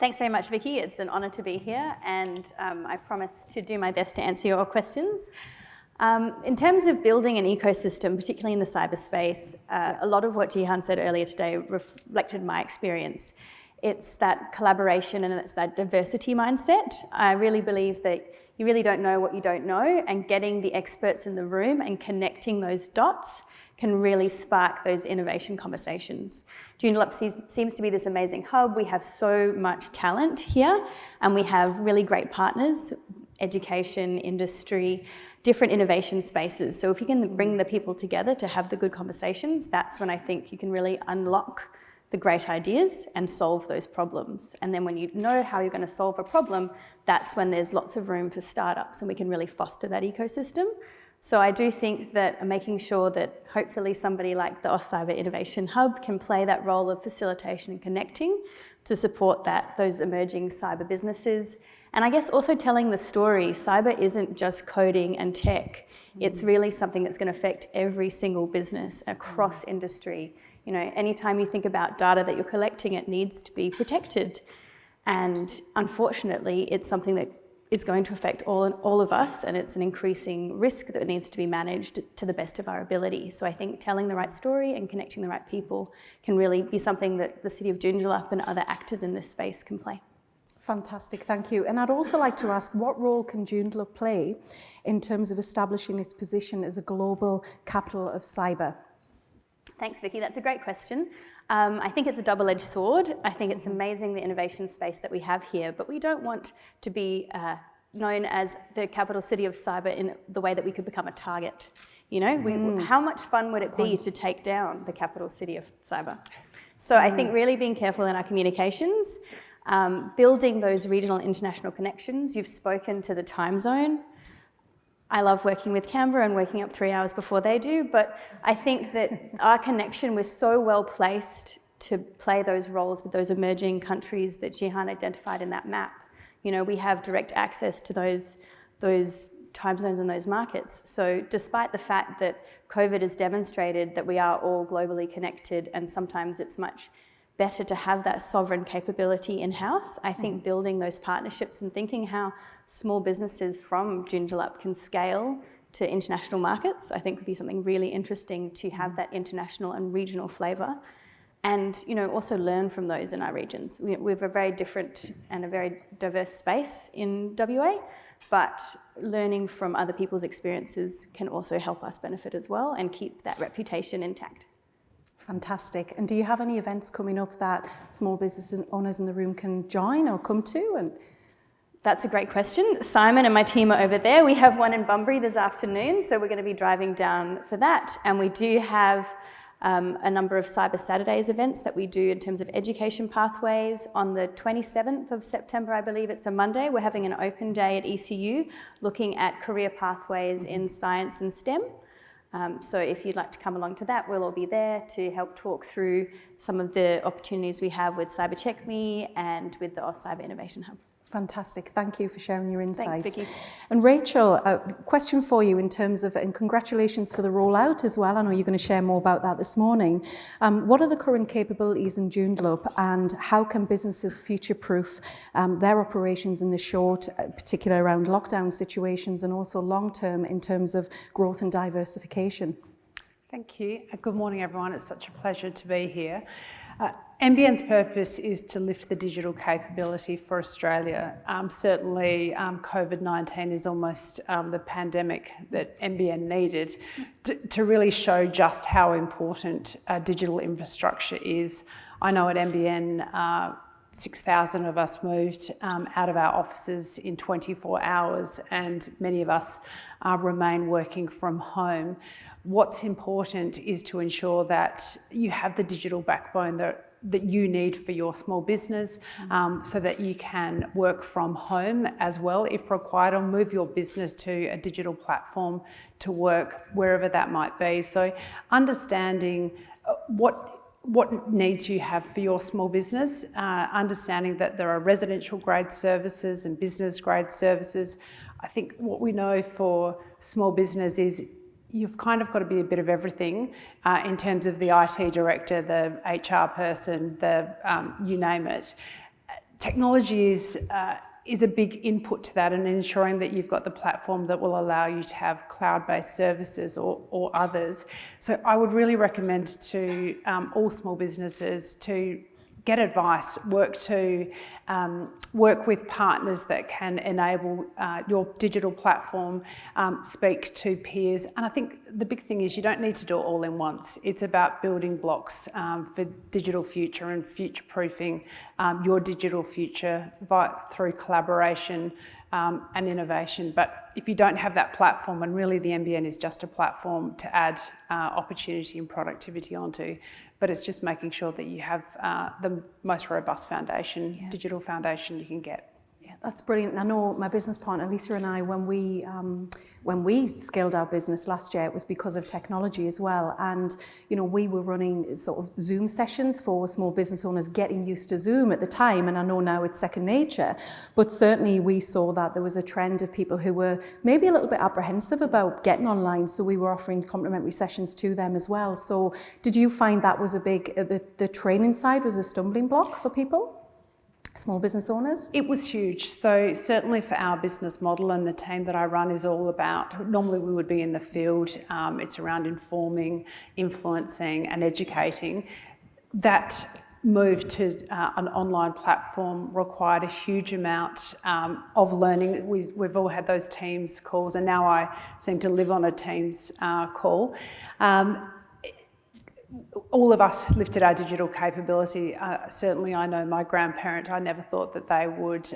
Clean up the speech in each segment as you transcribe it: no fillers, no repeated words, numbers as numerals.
Thanks very much, Vicky. It's an honour to be here, and I promise to do my best to answer your questions. In terms of building an ecosystem, particularly in the cyberspace, a lot of what Gihan said earlier today reflected my experience. It's that collaboration and it's that diversity mindset. I really believe that you really don't know what you don't know, and getting the experts in the room and connecting those dots can really spark those innovation conversations. Joondalup seems to be this amazing hub. We have so much talent here, and we have really great partners, education, industry, different innovation spaces. So if you can bring the people together to have the good conversations, that's when I think you can really unlock the great ideas and solve those problems. And then when you know how you're going to solve a problem, that's when there's lots of room for startups, and we can really foster that ecosystem. So I do think that making sure that hopefully somebody like the Cyber Innovation Hub can play that role of facilitation and connecting to support those emerging cyber businesses. And I guess also telling the story. Cyber isn't just coding and tech. It's really something that's going to affect every single business across industry. You know, anytime you think about data that you're collecting, it needs to be protected. And unfortunately, it's something that is going to affect all of us, and it's an increasing risk that needs to be managed to the best of our ability. So I think telling the right story and connecting the right people can really be something that the City of Joondalup and other actors in this space can play. Fantastic, thank you. And I'd also like to ask, what role can Joondalup play in terms of establishing its position as a global capital of cyber? Thanks, Vicky. That's a great question. I think it's a double-edged sword. I think it's amazing the innovation space that we have here, but we don't want to be known as the capital city of cyber in the way that we could become a target. You know, how much fun would it be to take down the capital city of cyber? So I think really being careful in our communications, building those regional international connections. You've spoken to the time zone. I love working with Canberra and waking up 3 hours before they do, but I think that our connection was so well placed to play those roles with those emerging countries that Gihan identified in that map. You know, we have direct access to those time zones and those markets. So despite the fact that COVID has demonstrated that we are all globally connected, and sometimes it's much better to have that sovereign capability in-house, I think building those partnerships and thinking how small businesses from Joondalup can scale to international markets, I think would be something really interesting to have that international and regional flavour. And, you know, also learn from those in our regions. We have a very different and a very diverse space in WA, but learning from other people's experiences can also help us benefit as well and keep that reputation intact. Fantastic. And do you have any events coming up that small business owners in the room can join or come to? And that's a great question. Simon and my team are over there. We have one in Bunbury this afternoon, so we're going to be driving down for that. And we do have a number of Cyber Saturdays events that we do in terms of education pathways. On the 27th of September, I believe it's a Monday, we're having an open day at ECU looking at career pathways in science and STEM. So if you'd like to come along to that, we'll all be there to help talk through some of the opportunities we have with Cyber Check Me and with the Cyber Innovation Hub. Fantastic. Thank you for sharing your insights. Thanks, Vicky. And Rachel, a question for you in terms of, and congratulations for the rollout as well. I know you're going to share more about that this morning. What are the current capabilities in Joondalup, and how can businesses future-proof their operations in the short, particularly around lockdown situations, and also long-term in terms of growth and diversification? Thank you. Good morning, everyone. It's such a pleasure to be here. NBN's purpose is to lift the digital capability for Australia. Certainly, COVID-19 is almost the pandemic that NBN needed to really show just how important digital infrastructure is. I know at NBN, 6,000 of us moved out of our offices in 24 hours, and many of us remain working from home. What's important is to ensure that you have the digital backbone that you need for your small business, so that you can work from home as well if required, or move your business to a digital platform to work wherever that might be. So understanding what needs you have for your small business, understanding that there are residential grade services and business grade services. I think what we know for small business is you've kind of got to be a bit of everything in terms of the IT director, the HR person, you name it. technology is a big input to that, and ensuring that you've got the platform that will allow you to have cloud-based services or others. So I would really recommend to all small businesses to get advice, work with partners that can enable your digital platform, speak to peers. And I think the big thing is you don't need to do it all in once. It's about building blocks for digital future and future-proofing your digital future through collaboration and innovation. But if you don't have that platform, and really the NBN is just a platform to add opportunity and productivity onto, but it's just making sure that you have the most robust foundation, digital foundation you can get. Yeah, that's brilliant. And I know my business partner Lisa and I, when we scaled our business last year, it was because of technology as well. And we were running sort of Zoom sessions for small business owners, getting used to Zoom at the time. And I know now it's second nature, but certainly we saw that there was a trend of people who were maybe a little bit apprehensive about getting online. So we were offering complimentary sessions to them as well. So did you find that was a big, the training side was a stumbling block for people? Small business owners? It was huge. So certainly for our business model, and the team that I run is all about, normally we would be in the field, it's around informing, influencing and educating. That move to an online platform required a huge amount of learning. We've all had those Teams calls, and now I seem to live on a Teams call. All of us lifted our digital capability. Certainly I know my grandparent, I never thought that they would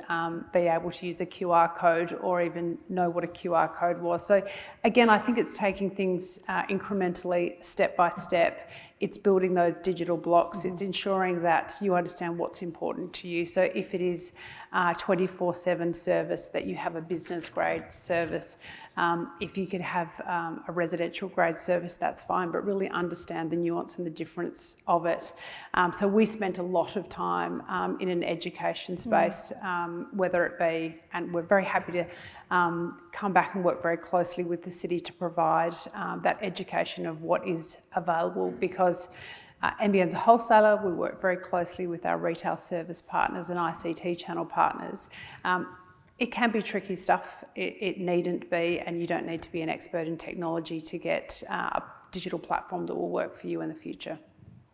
be able to use a QR code or even know what a QR code was. So again, I think it's taking things incrementally, step by step. It's building those digital blocks. It's ensuring that you understand what's important to you. So if it is 24/7 service, that you have a business grade service. If you could have a residential grade service, that's fine, but really understand the nuance and the difference of it. So we spent a lot of time in an education space, whether it be, and we're very happy to come back and work very closely with the city to provide that education of what is available, because NBN's a wholesaler. We work very closely with our retail service partners and ICT channel partners. It can be tricky stuff. It needn't be, and you don't need to be an expert in technology to get a digital platform that will work for you in the future.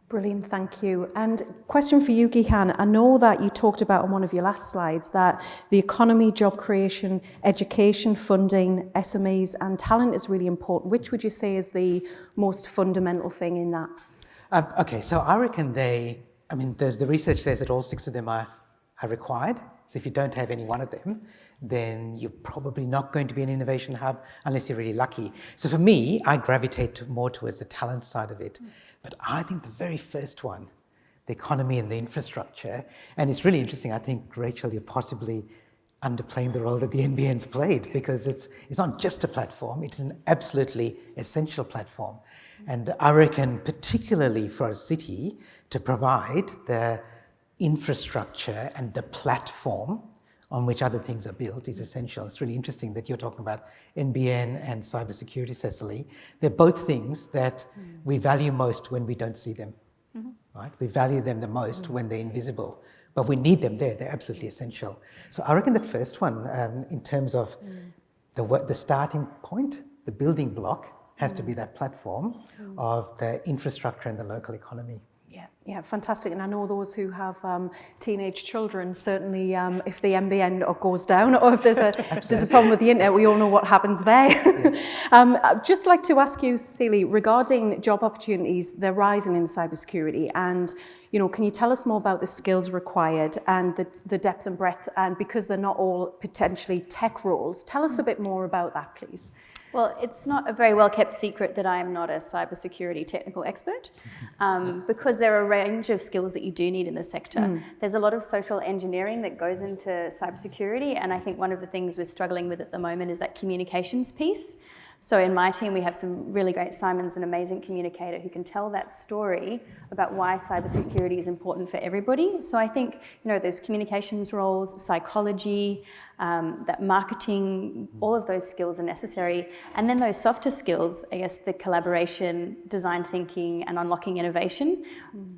Brilliant, thank you. And question for you, Gihan. I know that you talked about on one of your last slides that the economy, job creation, education, funding, SMEs and talent is really important. Which would you say is the most fundamental thing in that? Okay, so I reckon the research says that all 6 of them are required. So if you don't have any one of them, then you're probably not going to be an innovation hub unless you're really lucky. So for me, I gravitate more towards the talent side of it. But I think the very first one, the economy and the infrastructure, and it's really interesting, I think, Rachel, you're possibly underplaying the role that the NBN's played, because it's not just a platform, it is an absolutely essential platform. And I reckon particularly for a city to provide the infrastructure and the platform on which other things are built is essential. It's really interesting that you're talking about NBN and cybersecurity, Cecily. They're both things that we value most when we don't see them, right? We value them the most when they're invisible, but we need them there. They're absolutely essential. So I reckon that first one, in terms of the starting point, the building block, has to be that platform of the infrastructure and the local economy. Yeah, fantastic. And I know those who have teenage children, certainly if the NBN goes down or if there's a problem with the internet, we all know what happens there. I'd just like to ask you, Cecily, regarding job opportunities, they're rising in cybersecurity, and can you tell us more about the skills required and the depth and breadth, and because they're not all potentially tech roles, tell us a bit more about that, please. Well, it's not a very well-kept secret that I am not a cybersecurity technical expert, because there are a range of skills that you do need in the sector. There's a lot of social engineering that goes into cybersecurity, and I think one of the things we're struggling with at the moment is that communications piece. So in my team, we have some really great, Simon's an amazing communicator who can tell that story about why cybersecurity is important for everybody. So I think, those communications roles, psychology, that marketing, all of those skills are necessary. And then those softer skills, I guess the collaboration, design thinking, and unlocking innovation.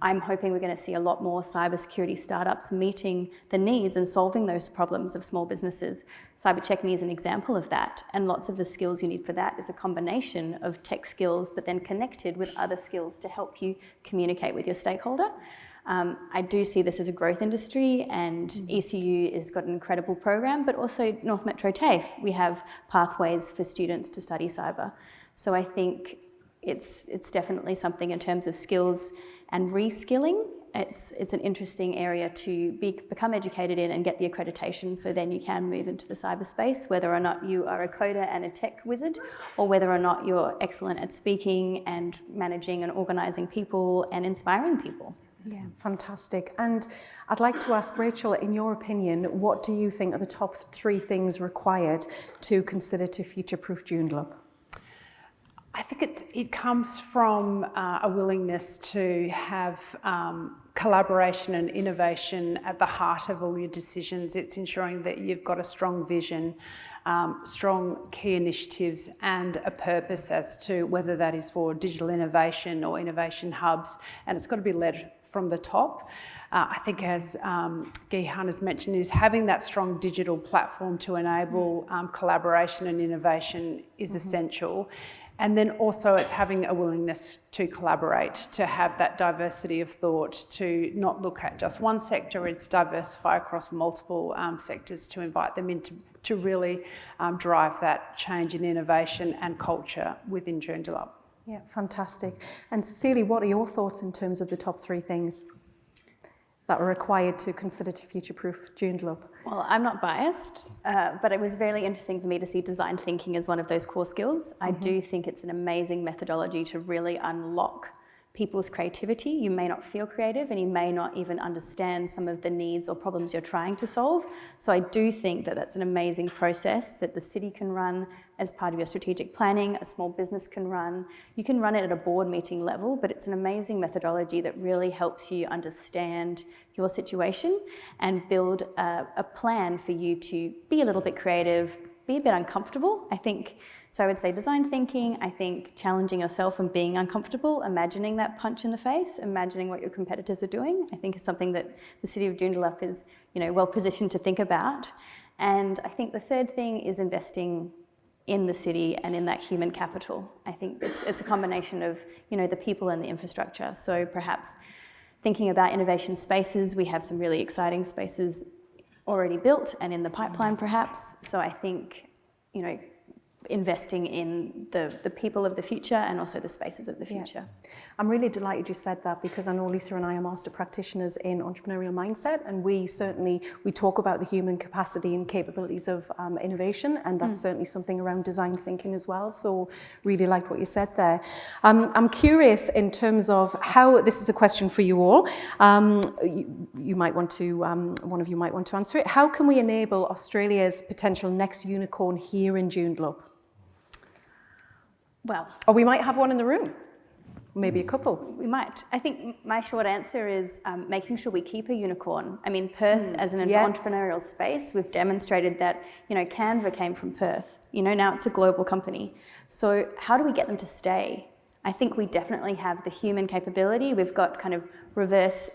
I'm hoping we're going to see a lot more cybersecurity startups meeting the needs and solving those problems of small businesses. CyberCheckMe is an example of that. And lots of the skills you need for that is a combination of tech skills, but then connected with other skills to help you communicate with your stakeholder. I do see this as a growth industry, and ECU has got an incredible program, but also North Metro TAFE, we have pathways for students to study cyber. So I think it's definitely something in terms of skills and reskilling. It's an interesting area to become educated in and get the accreditation, so then you can move into the cyberspace, whether or not you are a coder and a tech wizard, or whether or not you're excellent at speaking and managing and organising people and inspiring people. Yeah, fantastic. And I'd like to ask Rachel, in your opinion, what do you think are the top 3 things required to consider to future-proof Joondalup? I think it comes from a willingness to have collaboration and innovation at the heart of all your decisions. It's ensuring that you've got a strong vision, strong key initiatives, and a purpose as to whether that is for digital innovation or innovation hubs, and it's got to be led from the top. I think, as Gihan has mentioned, is having that strong digital platform to enable collaboration and innovation is essential. And then also it's having a willingness to collaborate, to have that diversity of thought, to not look at just one sector, it's diversify across multiple sectors, to invite them in to really drive that change in innovation and culture within Joondalup. Yeah, fantastic. And Cecilia, what are your thoughts in terms of the top 3 things that are required to consider to future-proof Joondalup? Well, I'm not biased, but it was very interesting for me to see design thinking as one of those core skills. I do think it's an amazing methodology to really unlock people's creativity. You may not feel creative and you may not even understand some of the needs or problems you're trying to solve. So I do think that that's an amazing process that the city can run as part of your strategic planning, a small business can run. You can run it at a board meeting level, but it's an amazing methodology that really helps you understand your situation and build a plan for you to be a little bit creative, be a bit uncomfortable. So I would say design thinking, I think challenging yourself and being uncomfortable, imagining that punch in the face, imagining what your competitors are doing, I think is something that the City of Joondalup is, well positioned to think about. And I think the third thing is investing in the city and in that human capital. I think it's a combination of, the people and the infrastructure. So perhaps thinking about innovation spaces, we have some really exciting spaces already built and in the pipeline perhaps. So I think, investing in the people of the future and also the spaces of the future. Yeah. I'm really delighted you said that, because I know Lisa and I are master practitioners in entrepreneurial mindset, and we talk about the human capacity and capabilities of innovation, and that's certainly something around design thinking as well. So really like what you said there. I'm curious in terms of how, this is a question for you all, you might want to, one of you might want to answer it. How can we enable Australia's potential next unicorn here in Joondalup? Well, or we might have one in the room, maybe a couple. We might. I think my short answer is making sure we keep a unicorn. I mean, Perth as an entrepreneurial space, we've demonstrated that, Canva came from Perth. Now it's a global company. So how do we get them to stay? I think we definitely have the human capability. We've got kind of reverse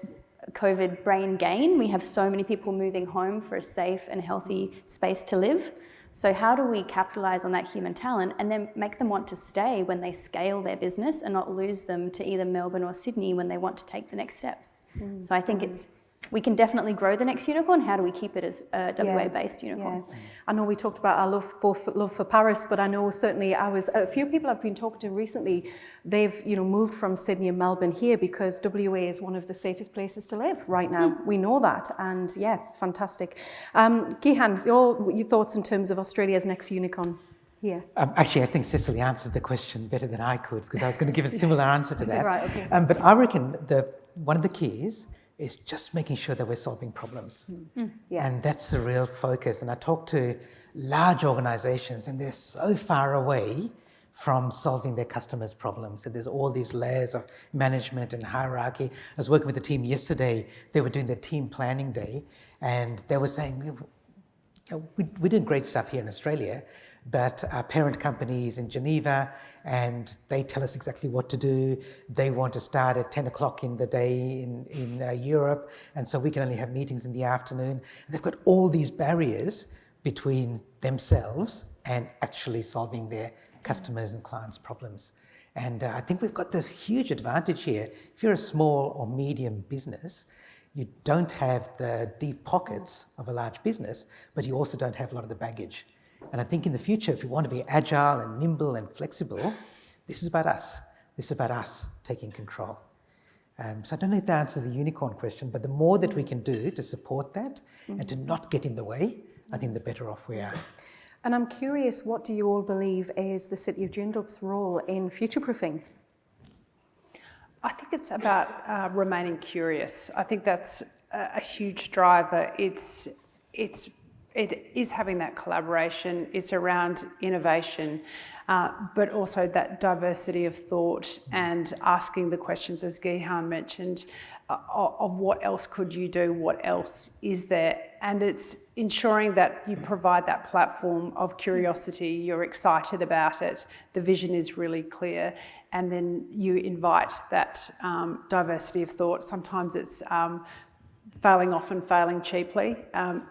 COVID brain gain. We have so many people moving home for a safe and healthy space to live. So how do we capitalise on that human talent and then make them want to stay when they scale their business and not lose them to either Melbourne or Sydney when they want to take the next steps? So I think we can definitely grow the next unicorn. How do we keep it as a WA-based unicorn? Yeah. I know we talked about our love for Paris, but I know certainly a few people I've been talking to recently, they've moved from Sydney and Melbourne here because WA is one of the safest places to live right now. We know that, and fantastic. Gihan, your thoughts in terms of Australia's next unicorn here? Actually, I think Cecily answered the question better than I could, because I was going to give a similar answer to that. Right, okay. But I reckon one of the keys is just making sure that we're solving problems. And that's the real focus. And I talk to large organizations and they're so far away from solving their customers' problems. So there's all these layers of management and hierarchy. I was working with the team yesterday. They were doing their team planning day, and they were saying, you know, we're doing great stuff here in Australia, but our parent company is in Geneva, and they tell us exactly what to do. They want to start at 10 o'clock in the day in Europe, and so we can only have meetings in the afternoon. And they've got all these barriers between themselves and actually solving their customers' and clients' problems. And I think we've got this huge advantage here. If you're a small or medium business, you don't have the deep pockets of a large business, but you also don't have a lot of the baggage. And I think in the future, if we want to be agile and nimble and flexible, this is about us. This is about us taking control. So I don't know if that answers the unicorn question, but the more that we can do to support that and to not get in the way, I think the better off we are. And I'm curious, what do you all believe is the City of Joondalup's role in future-proofing? I think it's about remaining curious. I think that's a huge driver. It is having that collaboration. It's around innovation, but also that diversity of thought and asking the questions, as Gihan mentioned, of what else could you do, what else is there? And it's ensuring that you provide that platform of curiosity, you're excited about it, the vision is really clear, and then you invite that diversity of thought. Sometimes it's failing often, failing cheaply,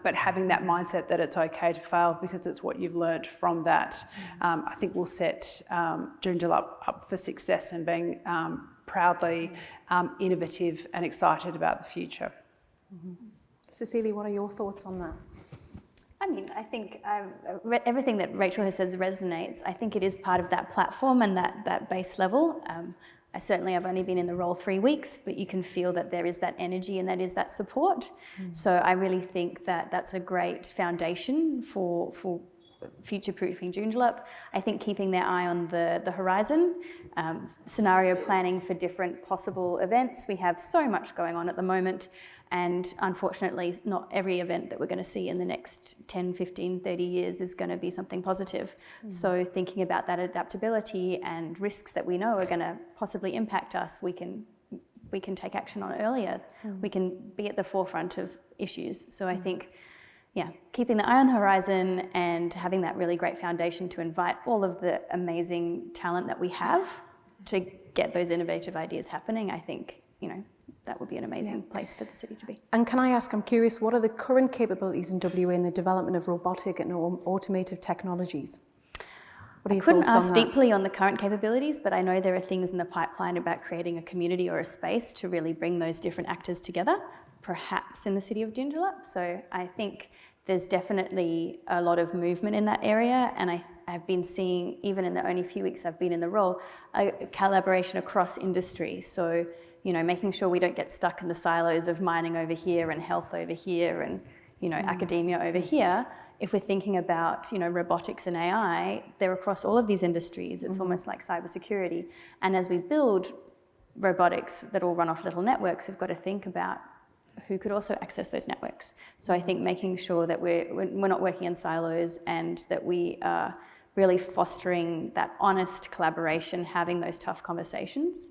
but having that mindset that it's okay to fail because it's what you've learned from that, I think will set Joondalup up for success and being proudly innovative and excited about the future. Mm-hmm. Cecilia, what are your thoughts on that? I mean, I think everything that Rachel has said resonates. I think it is part of that platform and that base level. I've only been in the role 3 weeks, but you can feel that there is that energy and that is that support. So I really think that that's a great foundation for future-proofing Joondalup. I think keeping their eye on the horizon, scenario planning for different possible events. We have so much going on at the moment, and unfortunately not every event that we're going to see in the next 10, 15, 30 years is going to be something positive. So thinking about that adaptability and risks that we know are going to possibly impact us, we can take action on earlier. We can be at the forefront of issues. So I think, keeping the eye on the horizon and having that really great foundation to invite all of the amazing talent that we have to get those innovative ideas happening, I think, that would be an amazing place for the city to be. And can I ask, I'm curious, what are the current capabilities in WA in the development of robotic and automative technologies? What are your thoughts on that? I couldn't ask deeply on the current capabilities, but I know there are things in the pipeline about creating a community or a space to really bring those different actors together, perhaps in the city of Joondalup. So I think there's definitely a lot of movement in that area, and I've been seeing, even in the only few weeks I've been in the role, a collaboration across industry. So, making sure we don't get stuck in the silos of mining over here and health over here and, academia over here. If we're thinking about, robotics and AI, they're across all of these industries. It's almost like cybersecurity. And as we build robotics that all run off little networks, we've got to think about who could also access those networks. So I think making sure that we're not working in silos and that we are really fostering that honest collaboration, having those tough conversations,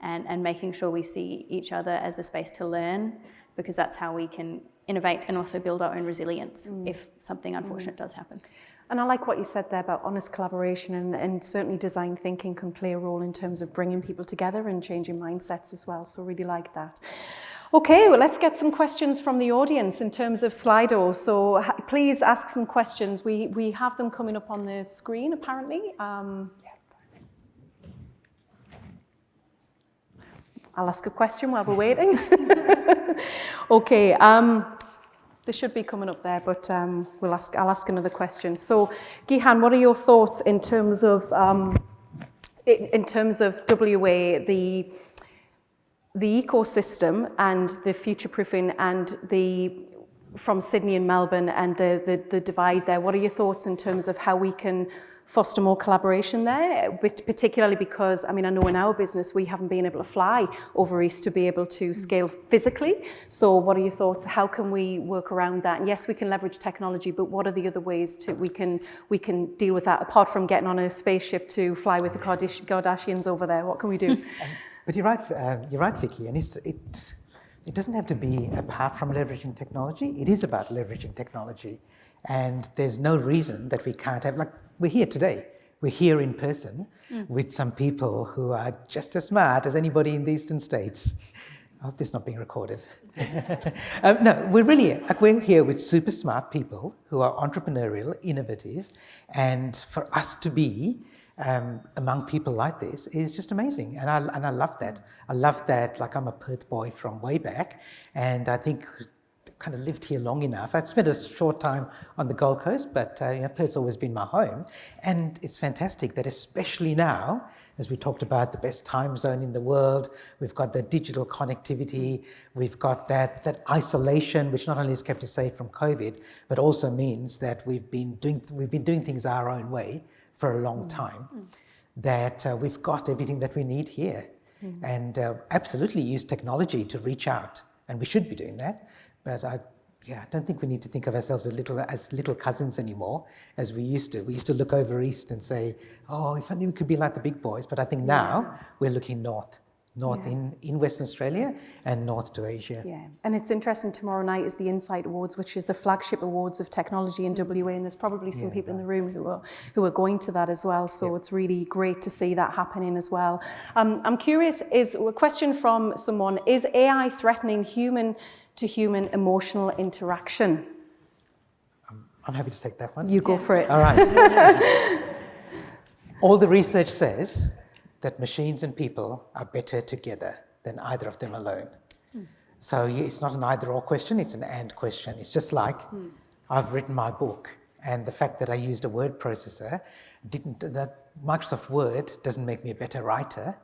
and making sure we see each other as a space to learn, because that's how we can innovate and also build our own resilience if something unfortunate does happen. And I like what you said there about honest collaboration, and certainly design thinking can play a role in terms of bringing people together and changing mindsets as well. So really like that. Okay, well, let's get some questions from the audience in terms of Slido. So please ask some questions. We have them coming up on the screen, apparently. I'll ask a question while we're waiting. Okay, they should be coming up there, but I'll ask another question. So, Gihan, what are your thoughts in terms of WA, the ecosystem and the future-proofing and from Sydney and Melbourne and the divide there? What are your thoughts in terms of how we can foster more collaboration there, particularly because, I mean, I know in our business, we haven't been able to fly over East to be able to scale physically. So what are your thoughts? How can we work around that? And yes, we can leverage technology, but what are the other ways we can deal with that, apart from getting on a spaceship to fly with the Kardashians over there? What can we do? But you're right, Vicky, and it doesn't have to be apart from leveraging technology. It is about leveraging technology. And there's no reason that we can't have, like, we're here today. We're here in person with some people who are just as smart as anybody in the eastern states. I hope this is not being recorded. No, we're here with super smart people who are entrepreneurial, innovative, and for us to be among people like this is just amazing, and I love that. I love that. Like, I'm a Perth boy from way back, and I think kind of lived here long enough. I'd spent a short time on the Gold Coast, but Perth's always been my home, and it's fantastic that especially now, as we talked about the best time zone in the world, we've got the digital connectivity, we've got that isolation, which not only has kept us safe from COVID, but also means that we've been doing things our own way for a long time, that we've got everything that we need here. And absolutely use technology to reach out, and we should be doing that. But I don't think we need to think of ourselves as little cousins anymore, as we used to. We used to look over East and say, oh, if only we could be like the big boys. But I think now we're looking north in Western Australia and north to Asia. Yeah, and it's interesting, tomorrow night is the Insight Awards, which is the flagship awards of technology in WA, and there's probably some people in the room who are going to that as well, so it's really great to see that happening as well. I'm curious, is a question from someone, is AI threatening human-to-human emotional interaction? I'm happy to take that one. You go for it. All right. All the research says that machines and people are better together than either of them alone. So it's not an either-or question, it's an and question. It's just like I've written my book, and the fact that I used a word processor that Microsoft Word doesn't make me a better writer,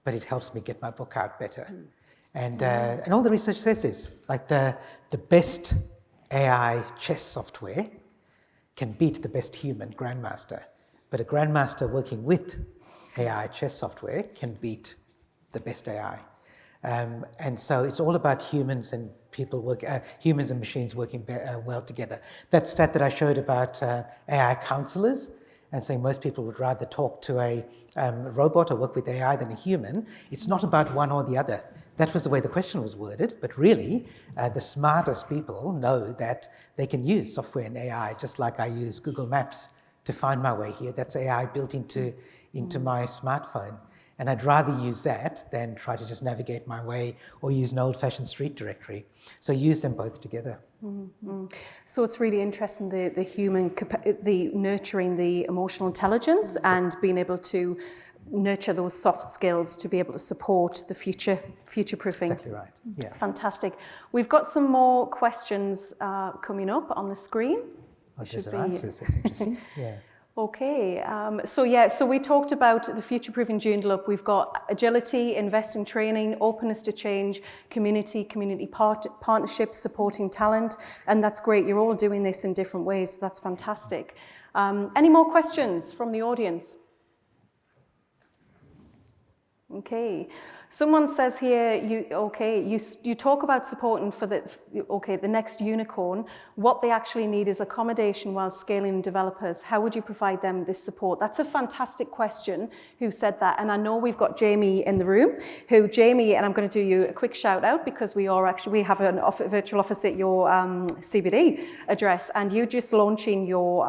but it helps me get my book out better. And all the research says is, like, the best AI chess software can beat the best human grandmaster, but a grandmaster working with AI chess software can beat the best AI. And so it's all about humans and humans and machines working well together. That stat that I showed about AI counselors, and saying most people would rather talk to a robot or work with AI than a human, it's not about one or the other. That was the way the question was worded, but really, the smartest people know that they can use software and AI, just like I use Google Maps to find my way here. That's AI built into my smartphone. And I'd rather use that than try to just navigate my way or use an old-fashioned street directory. So use them both together. So it's really interesting, the nurturing the emotional intelligence and being able to nurture those soft skills to be able to support the future-proofing. Exactly right. Yeah. Fantastic. We've got some more questions coming up on the screen. Oh, there's answers. That's interesting. Yeah. Okay, so we talked about the future-proofing Joondalup. We've got agility, invest in training, openness to change, community partnerships, supporting talent, and that's great. You're all doing this in different ways, so that's fantastic. Any more questions from the audience? Okay. Someone says here, you talk about supporting for the next unicorn. What they actually need is accommodation while scaling developers. How would you provide them this support? That's a fantastic question. Who said that? And I know we've got Jamie in the room. And I'm going to do you a quick shout out because we have a virtual office at your CBD address, and you're just launching your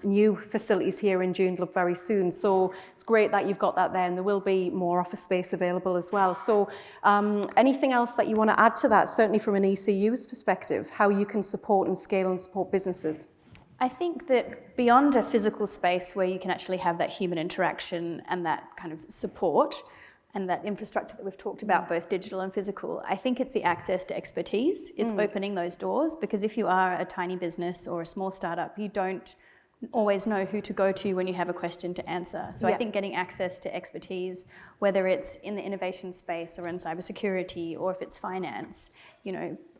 new facilities here in Joondalup very soon. So it's great that you've got that there, and there will be more office space available as well. So anything else that you want to add to that, certainly from an ECU's perspective, how you can support and scale and support businesses? I think that beyond a physical space where you can actually have that human interaction and that kind of support and that infrastructure that we've talked about, both digital and physical, I think it's the access to expertise. It's opening those doors, because if you are a tiny business or a small startup, you don't always know who to go to when you have a question to answer. So I think getting access to expertise, whether it's in the innovation space or in cybersecurity, or if it's finance,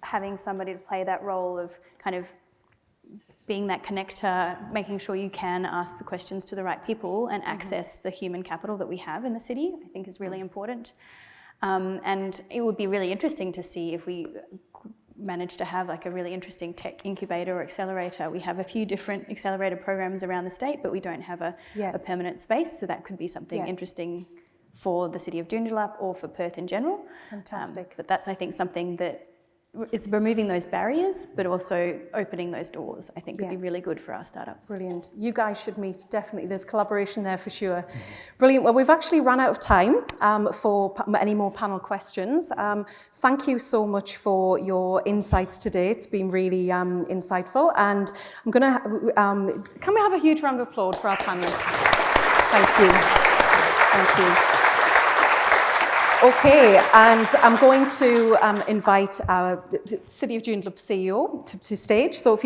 having somebody to play that role of kind of being that connector, making sure you can ask the questions to the right people and access the human capital that we have in the city, I think is really important. And it would be really interesting to see if we manage to have like a really interesting tech incubator or accelerator. We have a few different accelerator programs around the state, but we don't have a permanent space, so that could be something interesting for the city of Joondalup or for Perth in general. Fantastic. But that's, I think, something that it's removing those barriers, but also opening those doors, I think, would be really good for our startups. Brilliant. You guys should meet, definitely. There's collaboration there for sure. Brilliant. Well, we've actually run out of time for any more panel questions. Thank you so much for your insights today. It's been really insightful. And I'm going to, can we have a huge round of applause for our panelists? Thank you. Thank you. Okay, and I'm going to invite our City of Joondalup CEO to stage. So if you'd